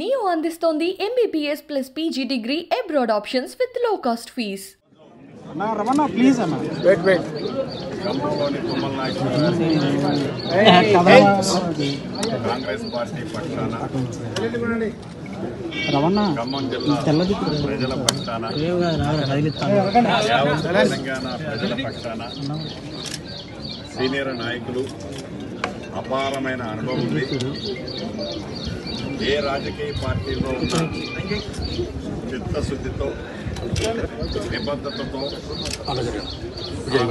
Neo అందిస్తోంది MBBS plus PG degree abroad options with low cost fees. అన్నా Ramana please అన్న wait ఖమ్మంలోని Tummala నాయకులు Congress party పక్షాన రమణ ఖమ్మం జిల్లా ప్రజల పక్షాన యావత్ తెలంగాణ ప్రజల పక్షాన సీనియర్ నాయకులు అపారమైన అనుభవం ఉంది. ఏ రాజకీయ పార్టీలో ఉన్న చిత్తశుద్ధితో నిబద్ధతతో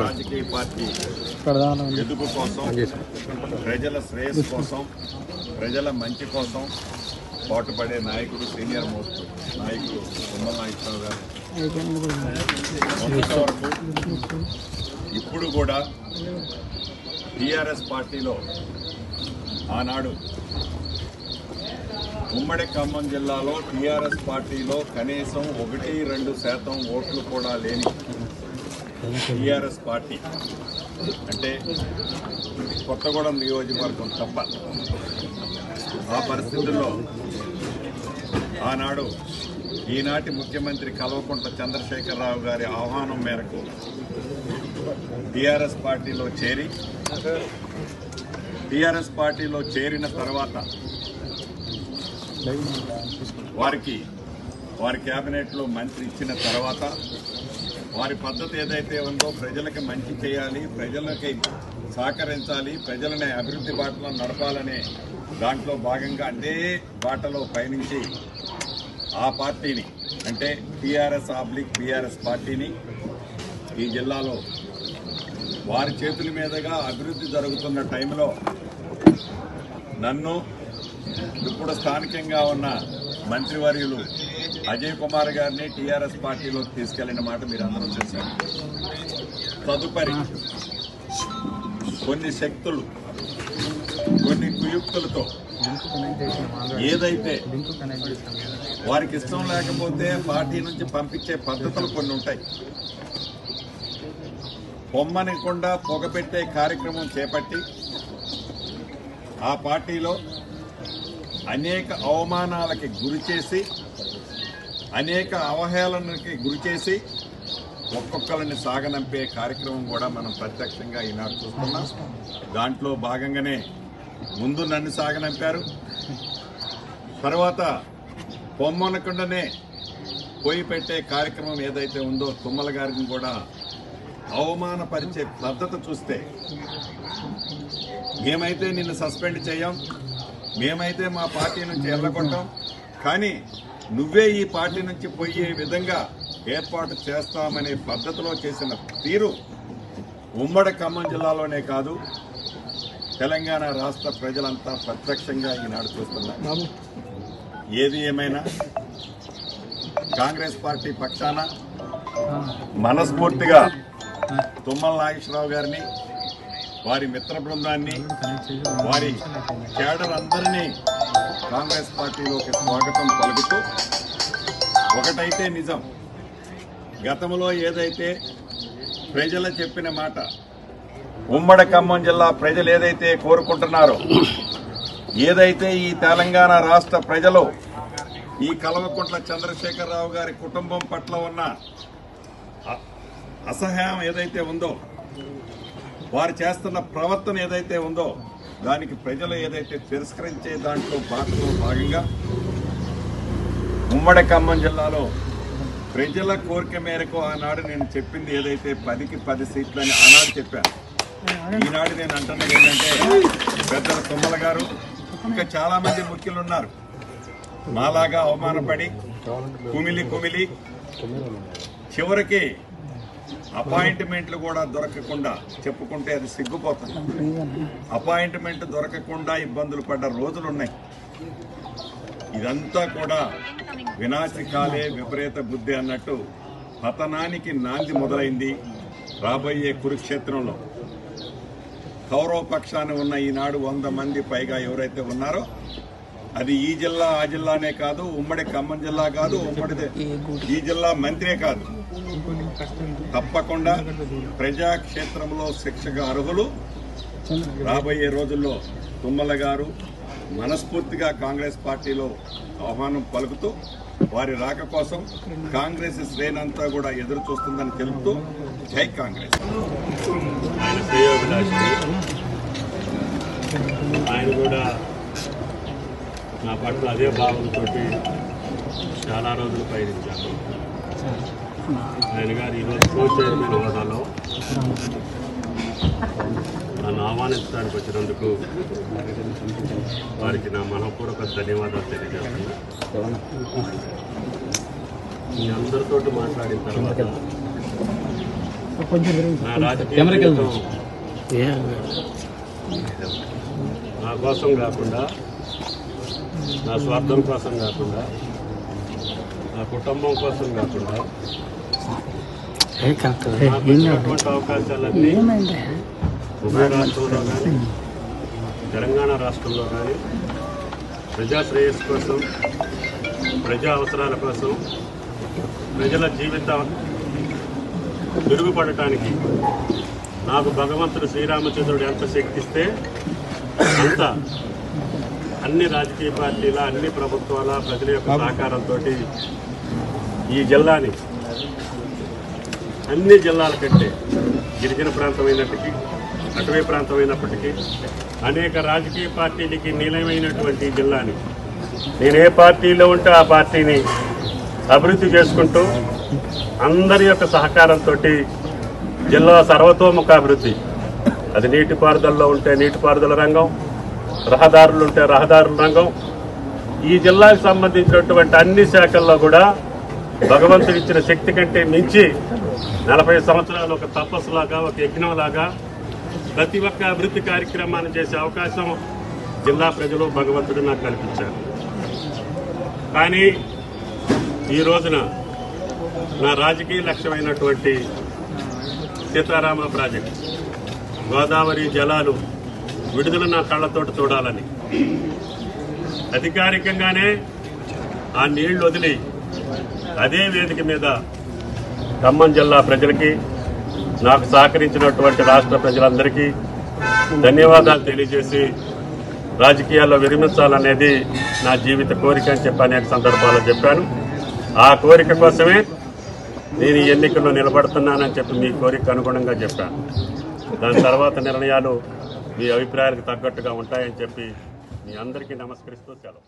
రాజకీయ పార్టీ ఎదుగు కోసం, ప్రజల శ్రేయస్సు కోసం, ప్రజల మంచి కోసం పాటుపడే నాయకుడు, సీనియర్ మోస్ట్ నాయకుడు తుమ్మల నాగేశ్వరరావు గారు. మొన్నటి వరకు ఇప్పుడు కూడా టీఆర్ఎస్ పార్టీలో ఆనాడు ఉమ్మడి ఖమ్మం జిల్లాలో టీఆర్ఎస్ పార్టీలో కనీసం 1-2% ఓట్లు కూడా లేని టీఆర్ఎస్ పార్టీ అంటే కొత్తగూడెం నియోజకవర్గం తప్ప. ఆ పరిస్థితుల్లో ఆనాడు ఈనాటి ముఖ్యమంత్రి కల్వకుంట్ల చంద్రశేఖరరావు గారి ఆహ్వానం మేరకు టీఆర్ఎస్ పార్టీలో చేరిన తర్వాత వారి కేబినెట్లో మంత్రి ఇచ్చిన తర్వాత వారి పద్ధతి ఏదైతే ఉందో ప్రజలకి మంచి చేయాలి, ప్రజలకి సహకరించాలి, ప్రజలని అభివృద్ధి బాటలో నడపాలనే దాంట్లో భాగంగా అదే బాటలో పయనించి ఆ పార్టీని అంటే టీఆర్ఎస్/బీఆర్ఎస్ పార్టీని ఈ జిల్లాలో వారి చేతుల మీదుగా అభివృద్ధి జరుగుతున్న టైంలో నన్ను ఇప్పుడు స్థానికంగా ఉన్న మంత్రివర్యులు అజయ్ కుమార్ గారిని టీఆర్ఎస్ పార్టీలోకి తీసుకెళ్లిన మాట మీరు అందరూ చూశారు. తదుపరి కొన్ని శక్తులు, కొన్ని కుయుక్తులతో ఏదైతే వారికి ఇష్టం లేకపోతే పార్టీ నుంచి పంపించే పద్ధతులు కొన్ని ఉంటాయి. పొమ్మనకుండా పొగపెట్టే కార్యక్రమం చేపట్టి ఆ పార్టీలో అనేక అవమానాలకి గురిచేసి, అనేక అవహేళనకి గురిచేసి ఒక్కొక్కరిని సాగనంపే కార్యక్రమం కూడా మనం ప్రత్యక్షంగా ఈనాడు చూస్తున్నాం. దాంట్లో భాగంగానే ముందు నన్ను సాగనంపారు, తర్వాత పొమ్మనకుండానే పోయి పెట్టే కార్యక్రమం ఏదైతే ఉందో తుమ్మల గారిని కూడా అవమానపరిచే పద్ధతి చూస్తే మేమైతే నిన్ను సస్పెండ్ చేయం, మేమైతే మా పార్టీ నుంచి ఎల్లగొట్టాం, కానీ నువ్వే ఈ పార్టీ నుంచి పోయే విధంగా ఏర్పాటు చేస్తామనే పద్ధతిలో చేసిన తీరు ఉమ్మడి ఖమ్మం జిల్లాలోనే కాదు తెలంగాణ రాష్ట్ర ప్రజలంతా ప్రత్యక్షంగా ఈనాడు చూస్తున్నారు. ఏది ఏమైనా కాంగ్రెస్ పార్టీ పక్షాన మనస్ఫూర్తిగా తుమ్మల నాగేశ్వరరావు గారిని, వారి మిత్ర బృందాన్ని, వారి కేడర్ అందరినీ కాంగ్రెస్ పార్టీలోకి స్వాగతం పలుకుతూ, ఒకటైతే నిజం, గతంలో ఏదైతే ప్రజలు చెప్పిన మాట, ఉమ్మడి ఖమ్మం జిల్లా ప్రజలు ఏదైతే కోరుకుంటున్నారో, ఏదైతే ఈ తెలంగాణ రాష్ట్ర ప్రజలు ఈ కల్వకుంట్ల చంద్రశేఖరరావు గారి కుటుంబం పట్ల ఉన్న అసహ్యం ఏదైతే ఉందో, వారు చేస్తున్న ప్రవర్తన ఏదైతే ఉందో, దానికి ప్రజలు ఏదైతే తిరస్కరించే దాంట్లో భాగంగా ఉమ్మడి ఖమ్మం జిల్లాలో ప్రజల కోరిక మేరకు ఆనాడు నేను చెప్పింది ఏదైతే 10కి 10 సీట్లని ఆనాడు చెప్పాను. ఈనాడు నేను అంటున్నది ఏంటంటే, పెద్దల తుమ్మల గారు ఇంకా చాలా మంది ముఖ్యులు ఉన్నారు, మాలాగా అవమానపడి కుమిలి చివరికి అపాయింట్మెంట్లు కూడా దొరకకుండా, చెప్పుకుంటే అది సిగ్గుపోతుంది, అపాయింట్మెంట్ దొరకకుండా ఇబ్బందులు పడ్డ రోజులున్నాయి. ఇదంతా కూడా వినాశకాలే విపరీత బుద్ధి అన్నట్టు పతనానికి నాంది మొదలైంది. రాబోయే కురుక్షేత్రంలో కౌరవ పక్షాన ఉన్న ఈనాడు 100 మంది పైగా ఎవరైతే ఉన్నారో, అది ఈ జిల్లా ఆ జిల్లానే కాదు, ఉమ్మడి ఖమ్మం జిల్లా కాదు, ఈ జిల్లా మంత్రే కాదు, తప్పకుండా ప్రజాక్షేత్రంలో శిక్షగా అర్హులు. రాబోయే రోజుల్లో తుమ్మల గారు, మనస్ఫూర్తిగా కాంగ్రెస్ పార్టీలో ఆహ్వానం పలుకుతూ వారి రాక కోసం కాంగ్రెస్ శ్రేణంతా కూడా ఎదురు చూస్తుందని తెలుపుతూ జై కాంగ్రెస్. ఆయన శ్రేయోభిలాషి, ఆయన కూడా నా పట్ల అదే భావంతో చాలా రోజులు పయనించాను. ఆయన గారు ఈరోజు కో చైర్మన్ హోదాలో నన్ను ఆహ్వానించడానికి వచ్చినందుకు వారికి నా మనపూర్వక ధన్యవాదాలు తెలియజేస్తున్నాను. మీ అందరితో మాట్లాడిన తర్వాత నా రాజకీయ జీవితం నా కోసం కాకుండా, నా స్వార్థం కోసం కాకుండా, నా కుటుంబం కోసం కాకుండా నాకు వచ్చినటువంటి అవకాశాలన్నీ ఉభయ రాష్ట్రంలో కానీ తెలంగాణ రాష్ట్రంలో కానీ ప్రజా శ్రేయస్సు కోసం, ప్రజా అవసరాల కోసం, ప్రజల జీవితం మెరుగుపడటానికి నాకు భగవంతుడు శ్రీరామచంద్రుడు ఎంత శక్తిస్తే అంత అన్ని రాజకీయ పార్టీల, అన్ని ప్రభుత్వాల, ప్రజల యొక్క సహకారంతో ఈ జిల్లాని అన్ని జిల్లాల కంటే గిరిజన ప్రాంతమైనప్పటికీ, అటవీ ప్రాంతమైనప్పటికీ అనేక రాజకీయ పార్టీలకి నిలయమైనటువంటి జిల్లాని నేను ఏ పార్టీలో ఉంటే ఆ పార్టీని అభివృద్ధి చేసుకుంటూ అందరి యొక్క సహకారంతో జిల్లా సర్వతోముఖ అభివృద్ధి, అది నీటిపారుదలలో ఉంటే నీటిపారుదల రంగం, రహదారులు ఉంటే రహదారుల రంగం, ఈ జిల్లాకు సంబంధించినటువంటి అన్ని శాఖల్లో కూడా భగవంతుడు ఇచ్చిన శక్తి కంటే మించి 40 సంవత్సరాలు ఒక తపస్సులాగా, ఒక యజ్ఞంలాగా ప్రతి ఒక్క అభివృద్ధి కార్యక్రమాన్ని చేసే అవకాశం జిల్లా ప్రజలు భగవంతుడు నాకు కల్పించారు. కానీ ఈ రోజున నా రాజకీయ లక్ష్యమైనటువంటి సీతారామ ప్రాజెక్ట్, గోదావరి జలాలు విడుదల నా కళ్ళతోటి చూడాలని అధికారికంగానే ఆ నీళ్లు వదిలి అదే వేదిక మీద ఖమ్మం జిల్లా ప్రజలకి, నాకు సహకరించినటువంటి రాష్ట్ర ప్రజలందరికీ ధన్యవాదాలు తెలియజేసి రాజకీయాల్లో విరమించాలనేది నా జీవిత కోరిక అని చెప్పి అనేక సందర్భాల్లో చెప్పాను. ఆ కోరిక కోసమే నేను ఈ ఎన్నికల్లో నిలబడుతున్నానని చెప్పి మీ కోరిక అనుగుణంగా చెప్పాను. దాని తర్వాత నిర్ణయాలు మీ అభిప్రాయాలకు తగ్గట్టుగా ఉంటాయని చెప్పి మీ అందరికీ నమస్కరిస్తూ సెలవు.